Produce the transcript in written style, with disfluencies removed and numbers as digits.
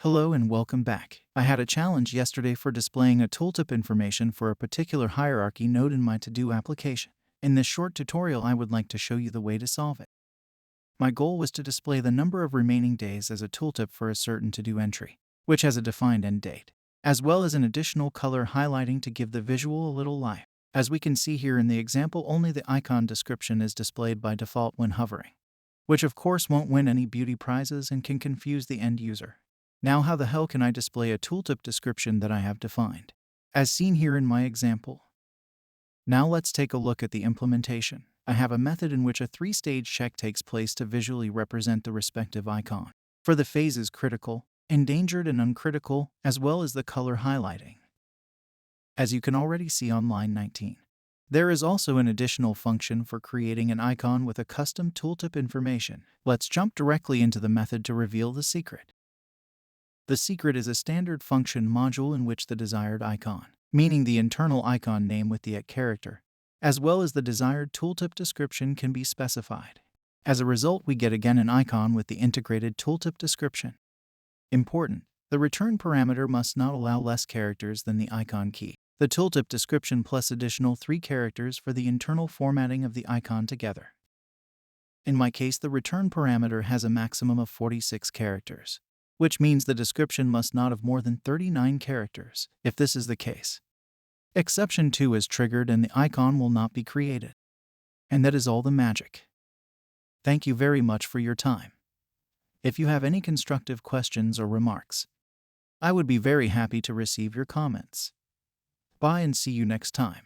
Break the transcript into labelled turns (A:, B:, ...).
A: Hello and welcome back. I had a challenge yesterday for displaying a tooltip information for a particular hierarchy node in my to-do application. In this short tutorial, I would like to show you the way to solve it. My goal was to display the number of remaining days as a tooltip for a certain to-do entry, which has a defined end date, as well as an additional color highlighting to give the visual a little life. As we can see here in the example, only the icon description is displayed by default when hovering, which of course won't win any beauty prizes and can confuse the end user. Now how the hell can I display a tooltip description that I have defined, as seen here in my example? Now let's take a look at the implementation. I have a method in which a three-stage check takes place to visually represent the respective icon. For the phases critical, endangered, and uncritical, as well as the color highlighting. As you can already see on line 19. There is also an additional function for creating an icon with a custom tooltip information. Let's jump directly into the method to reveal the secret. The secret is a standard function module in which the desired icon, meaning the internal icon name with the @ character, as well as the desired tooltip description can be specified. As a result, we get again an icon with the integrated tooltip description. Important: the return parameter must not allow less characters than the icon key. The tooltip description plus additional 3 characters for the internal formatting of the icon together. In my case, the return parameter has a maximum of 46 characters. Which means the description must not have more than 39 characters. If this is the case, exception 2 is triggered and the icon will not be created. And that is all the magic. Thank you very much for your time. If you have any constructive questions or remarks, I would be very happy to receive your comments. Bye and see you next time.